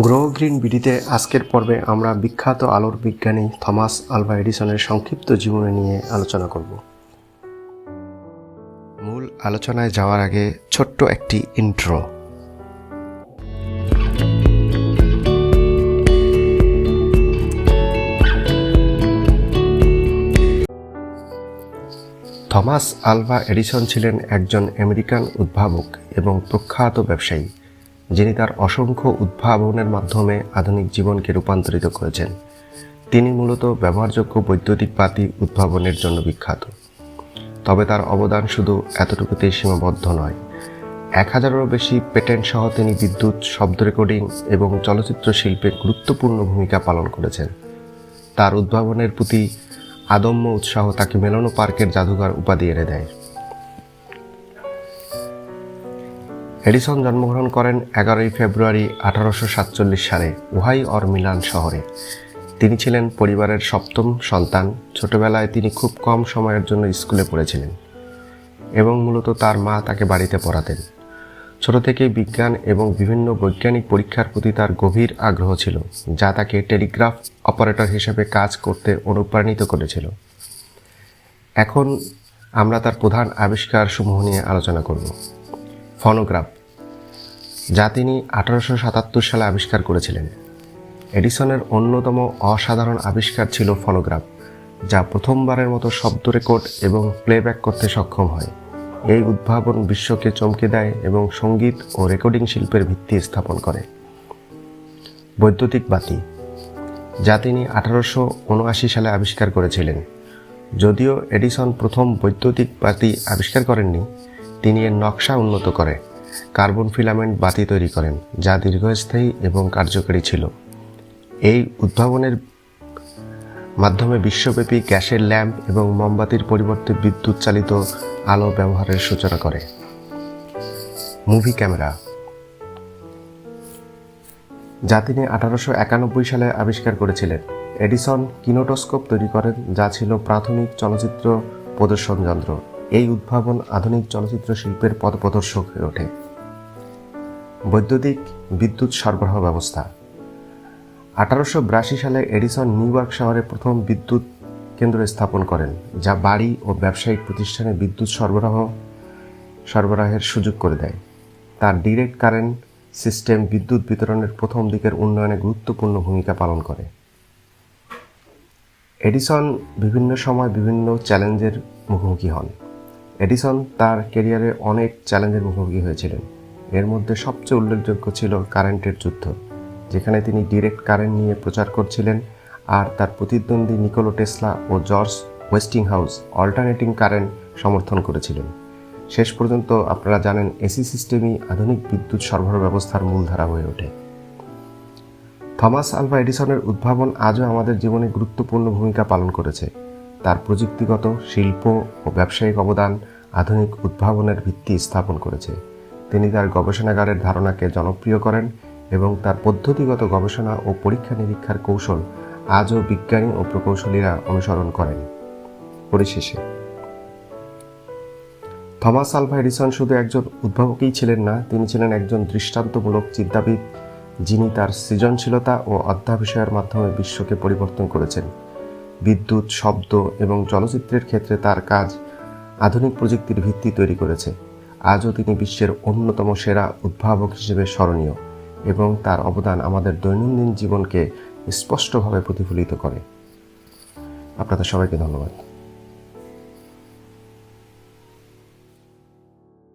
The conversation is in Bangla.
গ্রো গ্রিন বিডিতে আজকের পর্বে আমরা বিখ্যাত আলোর বিজ্ঞানী থমাস আলভা এডিসনের সংক্ষিপ্ত জীবনী নিয়ে আলোচনা করব। মূল আলোচনায় যাওয়ার আগে ছোট্ট একটি ইন্ট্রো। থমাস আলভা এডিসন ছিলেন একজন আমেরিকান উদ্ভাবক এবং প্রখ্যাত ব্যবসায়ী, যিনি তার অসংখ্য উদ্ভাবনের মাধ্যমে আধুনিক জীবনকে রূপান্তরিত করেছেন। তিনি মূলত ব্যবহারযোগ্য বৈদ্যুতিক বাতি উদ্ভাবনের জন্য বিখ্যাত। তবে তার অবদান শুধু এতটুকুতেই সীমাবদ্ধ নয়। 1000-এরও বেশি পেটেন্ট সহ তিনি বিদ্যুৎ, শব্দ রেকর্ডিং এবং চলচ্চিত্র শিল্পে গুরুত্বপূর্ণ ভূমিকা পালন করেছেন। তার উদ্ভাবনের প্রতি আদম্য উৎসাহ তাকে মেলোনো পার্কের জাদুঘর উপাধি এনে দেয়। এডিসন জন্মগ্রহণ করেন 11 ফেব্রুয়ারি 1847 সালে ওহাইওর মিলান শহরে। তিনি ছিলেন পরিবারের সপ্তম সন্তান। ছোটবেলায় তিনি খুব কম সময়ের জন্য স্কুলে পড়েছিলেন এবং মূলত তার মা তাকে বাড়িতে পড়াতেন। ছোট থেকেই বিজ্ঞান এবং বিভিন্ন বৈজ্ঞানিক পরীক্ষার প্রতি তার গভীর আগ্রহ ছিল, যা তাকে টেলিগ্রাফ অপারেটর হিসেবে কাজ করতে অনুপ্রাণিত করেছিল। এখন আমরা তার প্রধান আবিষ্কারসমূহ নিয়ে আলোচনা করব। ফোনোগ্রাফ, যা তিনি 1877 সালে আবিষ্কার করেছিলেন। এডিসনের অন্যতম অসাধারণ আবিষ্কার ছিল ফোনোগ্রাফ, যা প্রথমবারের মতো শব্দ রেকর্ড এবং প্লেব্যাক করতে সক্ষম হয়। এই উদ্ভাবন বিশ্বকে চমকে দেয় এবং সঙ্গীত ও রেকর্ডিং শিল্পের ভিত্তি স্থাপন করে। বৈদ্যুতিক বাতি, যা তিনি 1879 সালে আবিষ্কার করেছিলেন। যদিও এডিসন প্রথম বৈদ্যুতিক বাতি আবিষ্কার করেননি, তিনি এর নকশা উন্নত করে কার্বন ফিলামেন্ট বাতি তৈরি করেন, যা দীর্ঘস্থায়ী এবং কার্যকরী ছিল। এই উদ্ভাবনের মাধ্যমে বিশ্বব্যাপী গ্যাসের ল্যাম্প এবং মোমবাতির পরিবর্তে বিদ্যুৎ চালিত আলো ব্যবহারের সূচনা করে। মুভি ক্যামেরা, যা তিনি 1891 সালে আবিষ্কার করেছিলেন। এডিসন কিনেটোস্কোপ তৈরি করেন, যা ছিল প্রাথমিক চলচ্চিত্র প্রদর্শন যন্ত্র। এই উদ্ভাবন আধুনিক চলচ্চিত্র শিল্পের পথপ্রদর্শক হয়ে ওঠে। বৈদ্যুতিক বিদ্যুৎ সরবরাহ ব্যবস্থা, 1882 সালে এডিসন নিউ ইয়র্ক শহরে প্রথম বিদ্যুৎ কেন্দ্র স্থাপন করেন, যা বাড়ি ও ব্যবসায়িক প্রতিষ্ঠানে বিদ্যুৎ সরবরাহের সুযোগ করে দেয়। তার ডিরেক্ট কারেন্ট সিস্টেম বিদ্যুৎ বিতরণের প্রথম দিকের উন্নয়নে গুরুত্বপূর্ণ ভূমিকা পালন করে। এডিসন বিভিন্ন সময় বিভিন্ন চ্যালেঞ্জের মুখোমুখি হন। এডিসন তার ক্যারিয়ারে অনেক চ্যালেঞ্জের মুখোমুখি হয়েছিলেন। এর মধ্যে সবচেয়ে উল্লেখযোগ্য ছিল কারেন্টের যুদ্ধ, যেখানে তিনি ডিরেক্ট কারেন্ট নিয়ে প্রচার করছিলেন আর তার প্রতিদ্বন্দ্বী নিকোলা টেসলা ও জর্জ ওয়েস্টিংহাউস অল্টারনেটিং কারেন্ট সমর্থন করেছিলেন। শেষ পর্যন্ত আপনারা জানেন, এসি সিস্টেমই আধুনিক বিদ্যুৎ সরবরাহ ব্যবস্থার মূলধারা হয়ে ওঠে। থমাস আলভা এডিসনের উদ্ভাবন আজও আমাদের জীবনে গুরুত্বপূর্ণ ভূমিকা পালন করেছে। তার প্রযুক্তিগত, শিল্প ও ব্যবসায়িক অবদান আধুনিক উদ্ভাবনের ভিত্তি স্থাপন করেছে। তিনি তার গবেষণাগারের ধারণাকে জনপ্রিয় করেন এবং তার পদ্ধতিগত গবেষণা ও পরীক্ষা নিরীক্ষার কৌশল আজও বিজ্ঞানী ও প্রকৌশলীরা অনুসরণ করেন। পরিশেষে, থমাস আলভা এডিসন শুধু একজন উদ্ভাবকই ছিলেন না, তিনি ছিলেন একজন দৃষ্টান্তমূলক চিন্তাবিদ, যিনি তার সৃজনশীলতা ও অধ্যাবসায়ের মাধ্যমে বিশ্বকে পরিবর্তন করেছেন। বিদ্যুৎ, শব্দ এবং চলচ্চিত্রের ক্ষেত্রে তার কাজ আধুনিক প্রযুক্তির ভিত্তি তৈরি করেছে। আজও তিনি বিশ্বের অন্যতম সেরা উদ্ভাবক হিসেবে স্মরণীয় এবং তার অবদান আমাদের দৈনন্দিন জীবনকে স্পষ্টভাবে প্রতিফলিত করে। আপনাদের সবাইকে ধন্যবাদ।